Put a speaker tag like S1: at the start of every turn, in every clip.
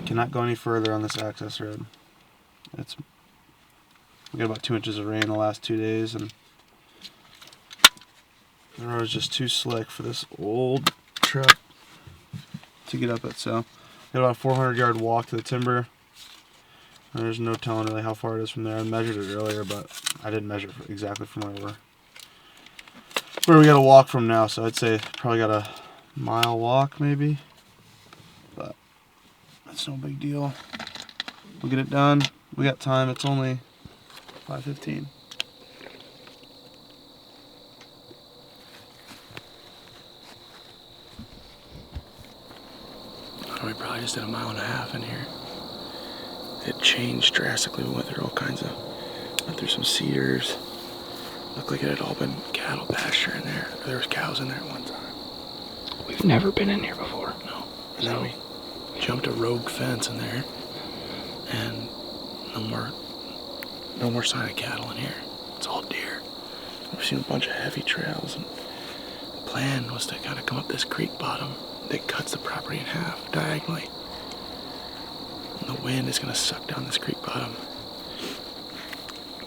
S1: Cannot go any further on this access road. We got about 2 inches of rain the last 2 days, and the road is just too slick for this old truck to get up it. So, got about a 400-yard walk to the timber. And there's no telling really how far it is from there. I measured it earlier, but I didn't measure exactly from where we got to walk from now. So I'd say probably got a mile walk maybe, but that's no big deal. We'll get it done. We got time. It's only 5:15.
S2: We probably just did a mile and a half in here. It changed drastically. We went through some cedars. Looked like it had all been cattle pasture in there. There was cows in there at one time.
S3: We've never been in here before.
S2: No. And then we jumped a rogue fence in there, and no more sign of cattle in here. It's all deer. We've seen a bunch of heavy trails, and the plan was to kind of come up this creek bottom that cuts the property in half diagonally. And the wind is going to suck down this creek bottom.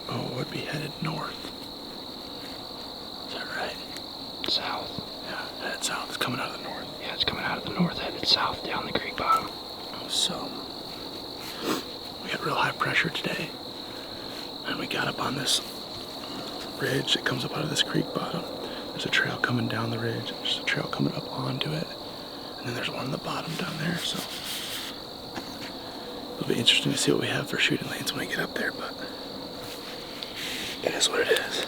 S2: Oh, it would be headed north. Is that right?
S3: South.
S2: Yeah, headed south. It's coming out of the north.
S3: Yeah, it's coming out of the north, headed south down the creek bottom.
S2: So, we got real high pressure today. And we got up on this ridge that comes up out of this creek bottom. There's a trail coming down the ridge. There's a trail coming up onto it. And then there's one on the bottom down there, so it'll be interesting to see what we have for shooting lanes when we get up there, but it is what it is.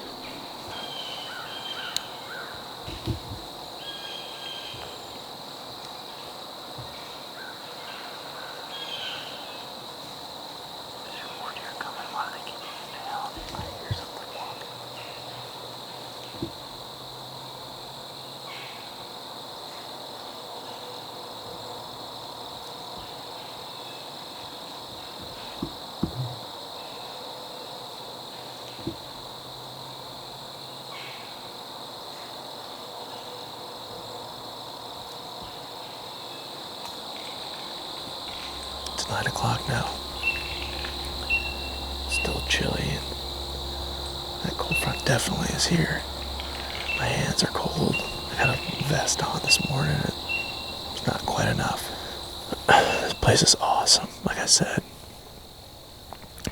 S2: It's 9 o'clock now. Still chilly, and that cold front definitely is here. My hands are cold. I got a vest on this morning. It's not quite enough. This place is awesome. Like I said,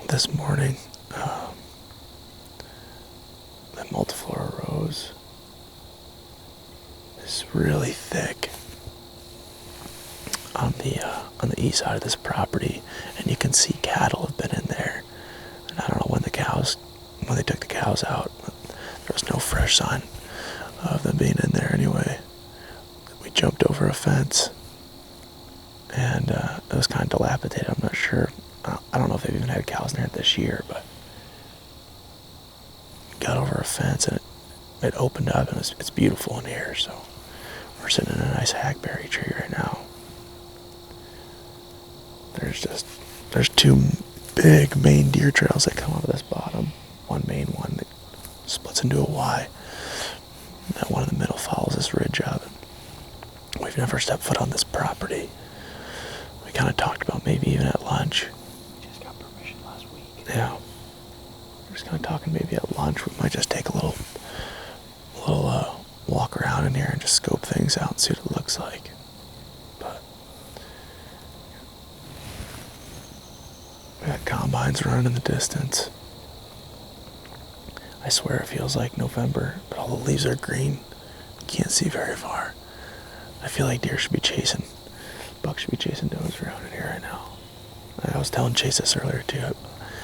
S2: this morning, the multiflora rose is really thick on the east side of this property, and you can see cattle have been in there. And I don't know when they took the cows out, but there was no fresh sign of them being in there anyway. We jumped over a fence, and it was kind of dilapidated. I'm not sure. I don't know if they've even had cows in there this year, but got over a fence, and it opened up, and it's beautiful in here. So we're sitting in a nice hackberry tree right now. There's two big main deer trails that come out of this bottom. One main one that splits into a Y. And that one in the middle follows this ridge up. We've never stepped foot on this property. We kind of talked about maybe even at lunch.
S3: We just got permission last week.
S2: Yeah. We're just kind of talking maybe at lunch. We might just take a little walk around in here and just scope things out and see what it looks like. But we got combines running in the distance. I swear it feels like November, but all the leaves are green. You can't see very far. I feel like deer should be chasing, bucks should be chasing does around in here right now. I was telling Chase this earlier too.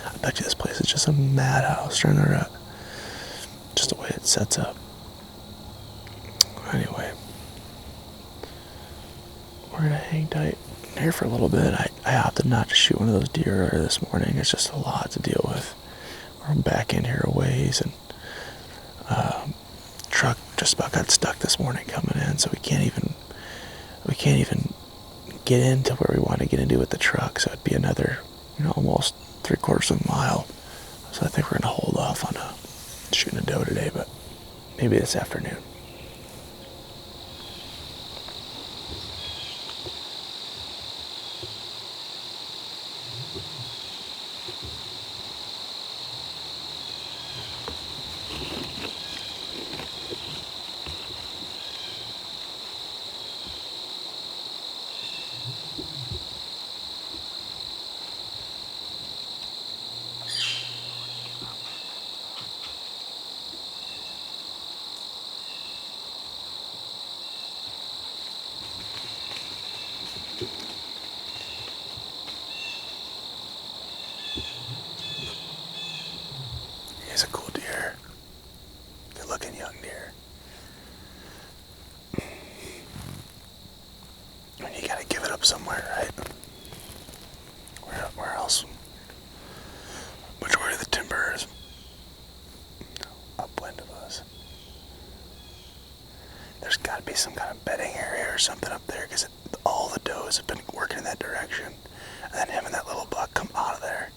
S2: I bet you this place is just a madhouse trying to rut. Just the way it sets up. Anyway, we're gonna hang tight here for a little bit. I opted not to shoot one of those deer earlier this morning. It's just a lot to deal with. We're back in here a ways, and truck just about got stuck this morning coming in, so we can't even get into where we want to get into with the truck. So it'd be another, almost 3/4 of a mile. So I think we're gonna hold off on shooting a doe today, but maybe this afternoon. be some kind of bedding area or something up there because all the does have been working in that direction. And then him and that little buck come out of there.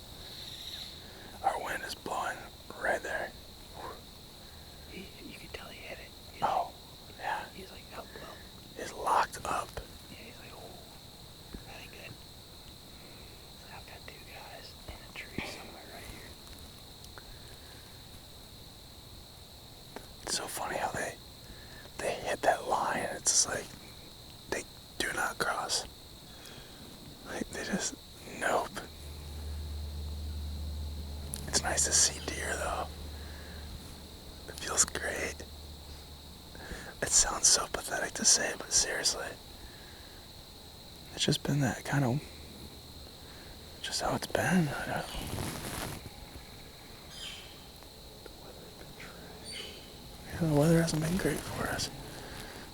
S2: Our wind is blowing right there.
S3: You can tell he hit it.
S2: Yeah.
S3: He's like, oh, well.
S2: He's locked up.
S3: Yeah, he's like, oh, that ain't good. So I've got 2 guys in a tree somewhere right here.
S2: It's so funny how they hit that line and it's just like they do not cross. Like they just nope. It's nice to see deer though. It feels great. It sounds so pathetic to say, but seriously. It's just been that kind of just how it's been. The weather hasn't been great for us.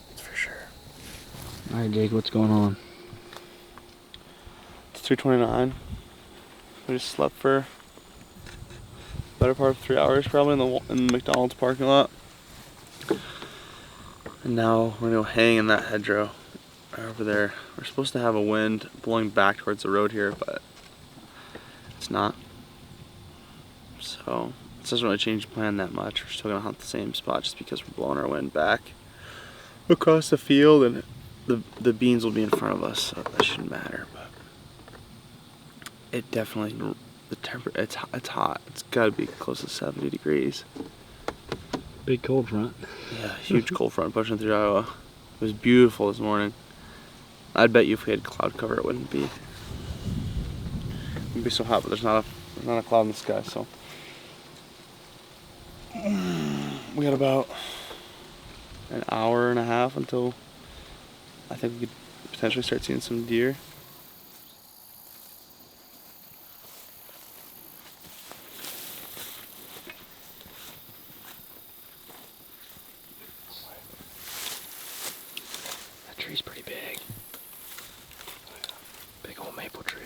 S2: That's for sure.
S3: Alright, Jake, what's going on?
S1: It's 3:29. We just slept for the better part of 3 hours probably in the McDonald's parking lot. And now we're gonna go hang in that hedgerow over there. We're supposed to have a wind blowing back towards the road here, but it's not. So it doesn't really change the plan that much. We're still gonna hunt the same spot just because we're blowing our wind back across the field, and the beans will be in front of us, so that shouldn't matter. But it definitely, it's hot. It's gotta be close to 70 degrees.
S3: Big cold front.
S1: Yeah, huge cold front pushing through Iowa. It was beautiful this morning. I'd bet you if we had cloud cover, it wouldn't be so hot. But there's not a cloud in the sky, so we got about an hour and a half until I think we could potentially start seeing some deer.
S3: That tree's pretty big. Big old maple tree.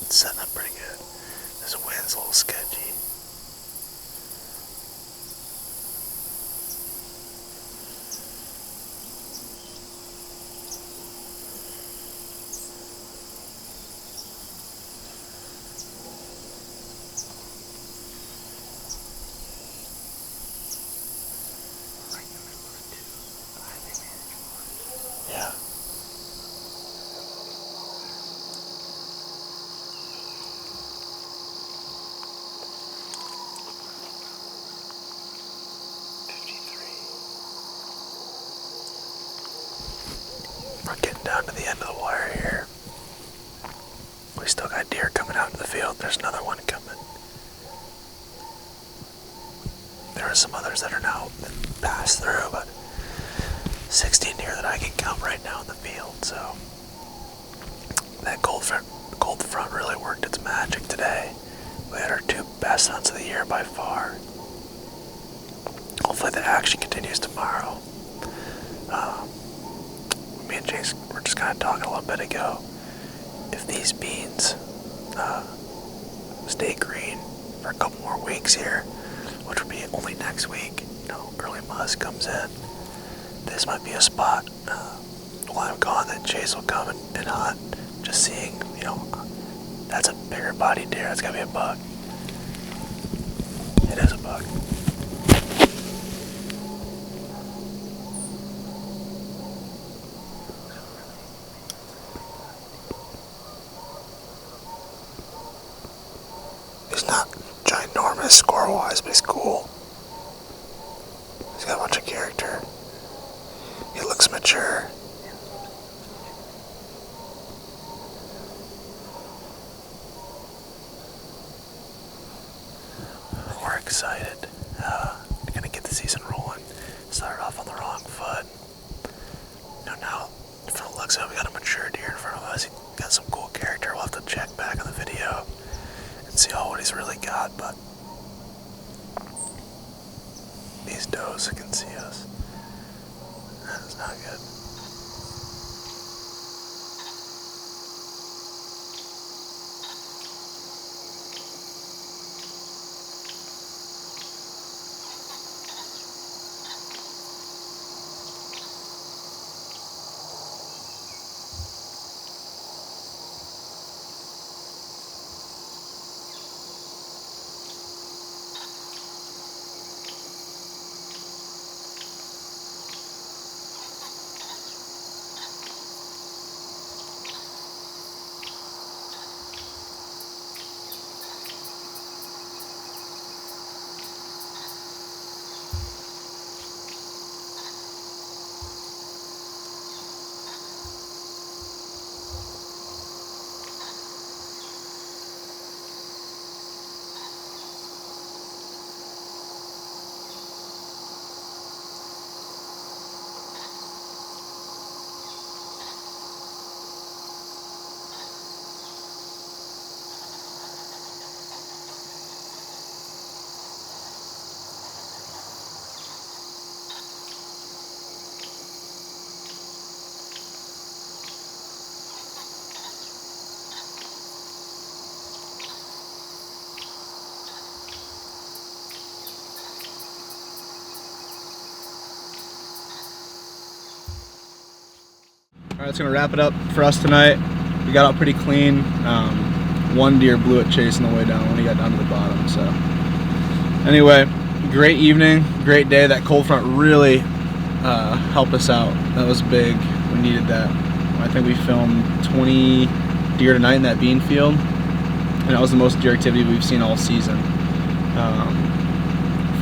S2: It's setting up pretty good. This wind's a little sketchy. Yeah. We're getting down to the end of the wire here. We still got deer coming out into the field. There's another one coming. There are some others that are now passed through, but 16 deer that I can count right now in the field. So that cold front really worked its magic today. We had our 2 best hunts of the year by far. Hopefully the action continues tomorrow. Me and Chase were just kind of talking a little bit ago. If these beans stay green for a couple more weeks here, which would be only next week, early musk comes in. This might be a spot. While I'm gone, then Chase will come and hunt. Just seeing, that's a bigger body deer. That's gotta be a buck. It is a buck. He's not ginormous score-wise, but he's cool. He's got a bunch of character. He looks mature. We're excited. Gonna get the season rolling. Started off on the wrong foot. Now, from the looks of it, we got a mature deer in front of us. He got some cool character. We'll have to check back on the video and see what he's really got, but these does can see us. That is not good.
S1: All right, that's gonna wrap it up for us tonight. We got out pretty clean. One deer blew at Chase on the way down when he got down to the bottom. So anyway, great evening, great day. That cold front really helped us out. That was big. We needed that. I think we filmed 20 deer tonight in that bean field, and that was the most deer activity we've seen all season.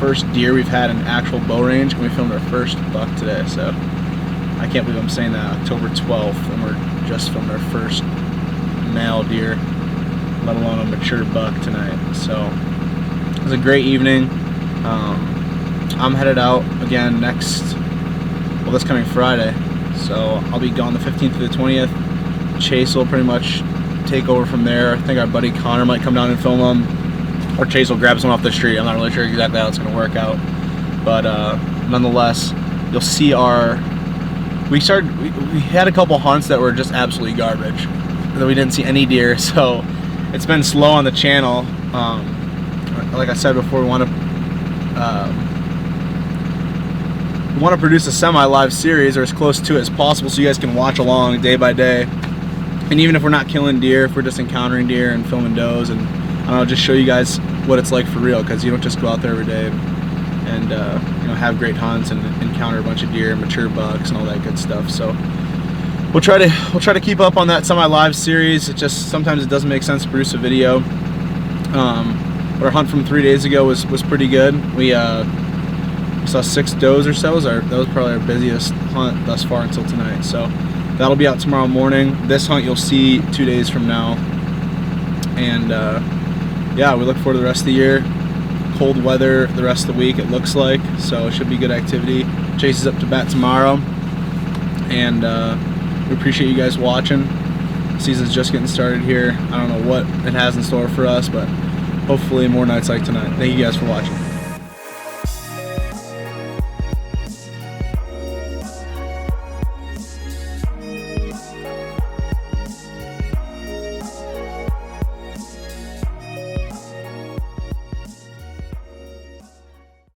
S1: First deer we've had in actual bow range, and we filmed our first buck today. So I can't believe I'm saying that, October 12th, and we're just filming our first male deer, let alone a mature buck tonight. So it was a great evening. I'm headed out again this coming Friday. So I'll be gone the 15th to the 20th. Chase will pretty much take over from there. I think our buddy Connor might come down and film them, or Chase will grab someone off the street. I'm not really sure exactly how it's going to work out. But nonetheless, you'll see we had a couple hunts that were just absolutely garbage, that we didn't see any deer, so it's been slow on the channel. Like I said before, we want to produce a semi-live series, or as close to it as possible, so you guys can watch along day by day. And even if we're not killing deer, if we're just encountering deer and filming does, and I don't know, just show you guys what it's like for real, because you don't just go out there every day and have great hunts and encounter a bunch of deer and mature bucks and all that good stuff. So we'll try to keep up on that semi-live series. It just sometimes it doesn't make sense to produce a video. But our hunt from 3 days ago was pretty good. We saw 6 does or so. That was probably our busiest hunt thus far until tonight. So that'll be out tomorrow morning. This hunt you'll see 2 days from now. And yeah, we look forward to the rest of the year. Cold weather the rest of the week, it looks like, so it should be good activity. Chase is up to bat tomorrow, and we appreciate you guys watching. The season's just getting started here. I don't know what it has in store for us, but hopefully more nights like tonight. Thank you guys for watching.